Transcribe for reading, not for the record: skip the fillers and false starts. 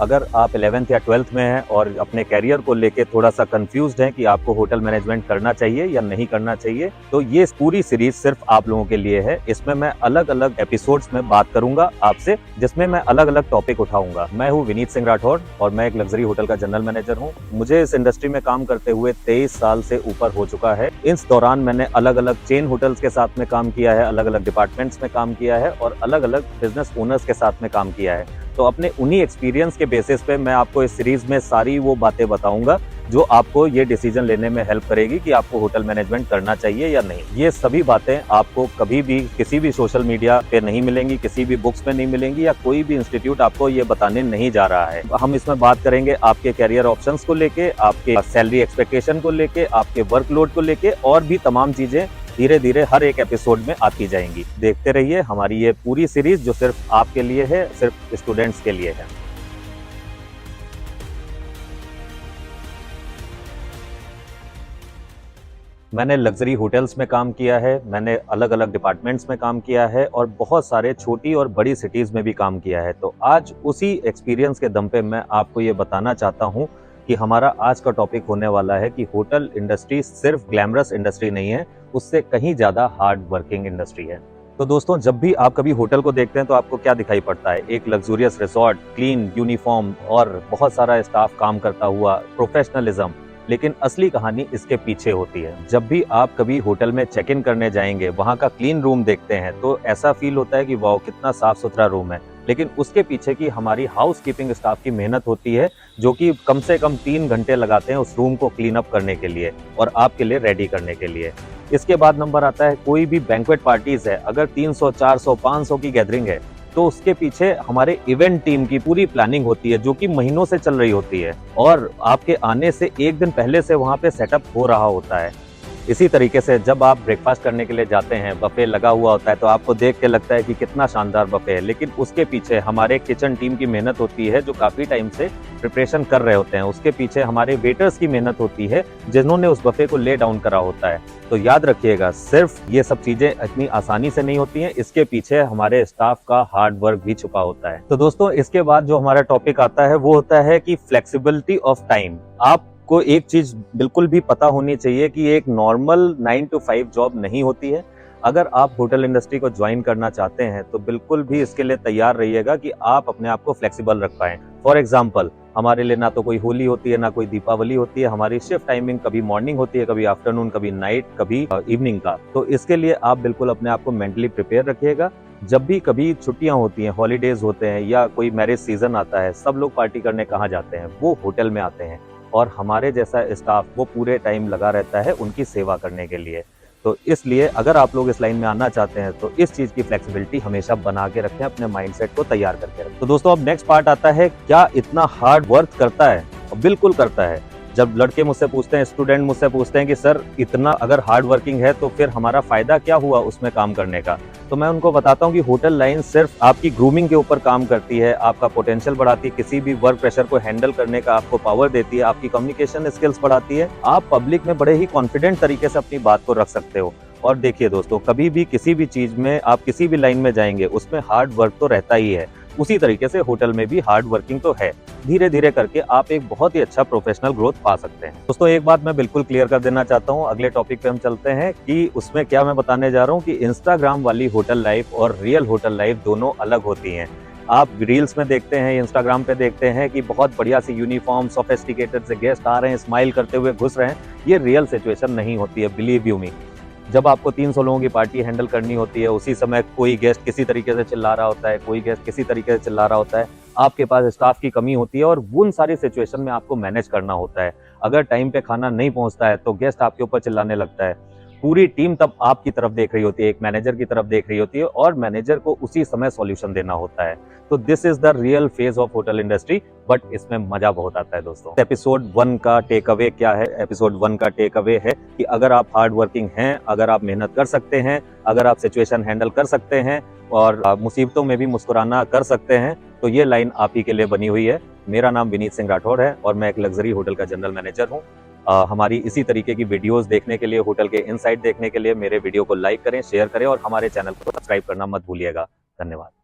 अगर आप 11th या 12th में हैं और अपने कैरियर को लेके थोड़ा सा कंफ्यूज्ड हैं कि आपको होटल मैनेजमेंट करना चाहिए या नहीं करना चाहिए, तो ये पूरी सीरीज सिर्फ आप लोगों के लिए है। इसमें मैं अलग अलग एपिसोड्स में बात करूंगा आपसे, जिसमें मैं अलग अलग टॉपिक उठाऊंगा। मैं हूँ विनीत सिंह राठौर और मैं एक लग्जरी होटल का जनरल मैनेजर हूँ। मुझे इस इंडस्ट्री में काम करते हुए 23 साल से ऊपर हो चुका है। इस दौरान मैंने अलग अलग चेन होटल्स के साथ में काम किया है, अलग अलग डिपार्टमेंट्स में काम किया है और अलग अलग बिजनेस ओनर्स के साथ में काम किया है। तो अपने उन्हीं एक्सपीरियंस के बेसिस पे मैं आपको इस सीरीज में सारी वो बातें बताऊंगा जो आपको ये डिसीजन लेने में हेल्प करेगी कि आपको होटल मैनेजमेंट करना चाहिए या नहीं। ये सभी बातें आपको कभी भी किसी भी सोशल मीडिया पे नहीं मिलेंगी, किसी भी बुक्स में नहीं मिलेंगी या कोई भी इंस्टीट्यूट आपको ये बताने नहीं जा रहा है। हम इसमें बात करेंगे आपके कैरियर ऑप्शंस को लेके, आपके सैलरी एक्सपेक्टेशन को लेके, आपके वर्कलोड को लेके और भी तमाम चीजें धीरे धीरे हर एक एपिसोड में आती जाएंगी। देखते रहिए हमारी ये पूरी सीरीज जो सिर्फ आपके लिए है, सिर्फ स्टूडेंट्स के लिए है। मैंने लग्जरी होटल्स में काम किया है, मैंने अलग अलग डिपार्टमेंट्स में काम किया है और बहुत सारे छोटी और बड़ी सिटीज में भी काम किया है। तो आज उसी एक्सपीरियंस के दम पे मैं आपको ये बताना चाहता हूँ कि हमारा आज का टॉपिक होने वाला है कि होटल इंडस्ट्री सिर्फ ग्लैमरस इंडस्ट्री नहीं है, उससे कहीं ज्यादा हार्ड वर्किंग इंडस्ट्री है। तो दोस्तों, जब भी आप कभी होटल को देखते हैं तो आपको क्या दिखाई पड़ता है? एक लग्जूरियस रिसोर्ट, क्लीन यूनिफॉर्म और बहुत सारा स्टाफ काम करता हुआ, प्रोफेशनलिज्म। लेकिन असली कहानी इसके पीछे होती है। जब भी आप कभी होटल में चेक इन करने जाएंगे, वहाँ का क्लीन रूम देखते हैं तो ऐसा फील होता है कि वाह कितना साफ सुथरा रूम है। लेकिन उसके पीछे की हमारी हाउस कीपिंग स्टाफ की मेहनत होती है, जो कि कम से कम 3 घंटे लगाते हैं उस रूम को क्लीन अप करने के लिए और आपके लिए रेडी करने के लिए। इसके बाद नंबर आता है कोई भी बैंक्वेट पार्टीज है, अगर 300, 400, 500 की गैदरिंग है तो उसके पीछे हमारे इवेंट टीम की पूरी प्लानिंग होती है, जो कि महीनों से चल रही होती है और आपके आने से एक दिन पहले से वहां पे सेटअप हो रहा होता है। इसी तरीके से जब आप ब्रेकफास्ट करने के लिए जाते हैं, बफे लगा हुआ होता है तो आपको देख के लगता है कि कितना शानदार बफे है, लेकिन उसके पीछे हमारे किचन टीम की मेहनत होती है जो काफी टाइम से प्रिपरेशन कर रहे होते हैं। उसके पीछे हमारे वेटर्स की मेहनत होती है जिन्होंने उस बफे को ले डाउन करा होता है। तो याद रखिएगा, सिर्फ ये सब चीजें इतनी आसानी से नहीं होती हैं, इसके पीछे हमारे स्टाफ का हार्ड वर्क भी छुपा होता है। तो दोस्तों, इसके बाद जो हमारा टॉपिक आता है वो होता है कि फ्लेक्सिबिलिटी ऑफ टाइम। आपको एक चीज बिल्कुल भी पता होनी चाहिए कि एक नॉर्मल 9 to 5 जॉब नहीं होती है। अगर आप होटल इंडस्ट्री को ज्वाइन करना चाहते हैं तो बिल्कुल भी इसके लिए तैयार रहिएगा कि आप अपने आप को फ्लेक्सिबल रख पाएं। फॉर एग्जाम्पल, हमारे लिए ना तो कोई होली होती है, ना कोई दीपावली होती है। हमारी शिफ्ट टाइमिंग कभी मॉर्निंग होती है, कभी आफ्टरनून, कभी नाइट, कभी इवनिंग का। तो इसके लिए आप बिल्कुल अपने आप को मेंटली प्रिपेयर रखिएगा। जब भी कभी छुट्टियां होती हैं, हॉलीडेज होते हैं या कोई मैरिज सीजन आता है, सब लोग पार्टी करने कहाँ जाते हैं? वो होटल में आते हैं और हमारे जैसा स्टाफ वो पूरे टाइम लगा रहता है उनकी सेवा करने के लिए। तो इसलिए अगर आप लोग इस लाइन में आना चाहते हैं तो इस चीज की फ्लेक्सिबिलिटी हमेशा बना के रखें, अपने माइंडसेट को तैयार करके रखें। तो दोस्तों, अब नेक्स्ट पार्ट आता है, क्या इतना हार्ड वर्क करता है? बिल्कुल करता है। जब लड़के मुझसे पूछते हैं, स्टूडेंट मुझसे पूछते हैं कि सर इतना अगर हार्ड वर्किंग है तो फिर हमारा फायदा क्या हुआ उसमें काम करने का, तो मैं उनको बताता हूँ कि होटल लाइन सिर्फ आपकी ग्रूमिंग के ऊपर काम करती है, आपका पोटेंशियल बढ़ाती है, किसी भी वर्क प्रेशर को हैंडल करने का आपको पावर देती है, आपकी कम्युनिकेशन स्किल्स बढ़ाती है, आप पब्लिक में बड़े ही कॉन्फिडेंट तरीके से अपनी बात को रख सकते हो। और देखिए दोस्तों, कभी भी किसी भी चीज में आप किसी भी लाइन में जाएंगे उसमें हार्ड वर्क तो रहता ही है, उसी तरीके से होटल में भी हार्ड वर्किंग तो है। धीरे धीरे करके आप एक बहुत ही अच्छा प्रोफेशनल ग्रोथ पा सकते हैं। दोस्तों, एक बात मैं बिल्कुल क्लियर कर देना चाहता हूँ, अगले टॉपिक पे हम चलते हैं कि उसमें क्या मैं बताने जा रहा हूँ कि इंस्टाग्राम वाली होटल लाइफ और रियल होटल लाइफ दोनों अलग होती हैं। आप रील्स में देखते हैं, इंस्टाग्राम पे देखते हैं कि बहुत बढ़िया सी यूनिफॉर्म, सोफिस्टिकेटेड से गेस्ट आ रहे हैं, स्माइल करते हुए घुस रहे हैं। ये रियल सिचुएशन नहीं होती है, बिलीव यू मी। जब आपको 300 लोगों की पार्टी हैंडल करनी होती है, उसी समय कोई गेस्ट किसी तरीके से चिल्ला रहा होता है, कोई गेस्ट किसी तरीके से चिल्ला रहा होता है, आपके पास स्टाफ की कमी होती है और उन सारी सिचुएशन में आपको मैनेज करना होता है। अगर टाइम पे खाना नहीं पहुंचता है तो गेस्ट आपके ऊपर चिल्लाने लगता है। पूरी टीम तब आपकी तरफ देख रही होती है, एक मैनेजर की तरफ देख रही होती है और मैनेजर को उसी समय सॉल्यूशन देना होता है। तो this is the real phase of hotel industry, but इसमें मजा बहुत आता है दोस्तों। एपिसोड 1 का टेक अवे क्या है? एपिसोड 1 का टेक अवे है कि अगर आप हार्ड वर्किंग हैं, अगर आप मेहनत कर सकते हैं, अगर आप सिचुएशन हैंडल कर सकते हैं और मुसीबतों में भी मुस्कुराना कर सकते हैं, तो ये लाइन आप ही के लिए बनी हुई है। मेरा नाम विनीत सिंह राठौर है और मैं एक लग्जरी होटल का जनरल मैनेजर हूँ। हमारी इसी तरीके की वीडियोस देखने के लिए, होटल के इनसाइट देखने के लिए मेरे वीडियो को लाइक करें, शेयर करें और हमारे चैनल को सब्सक्राइब करना मत भूलिएगा। धन्यवाद।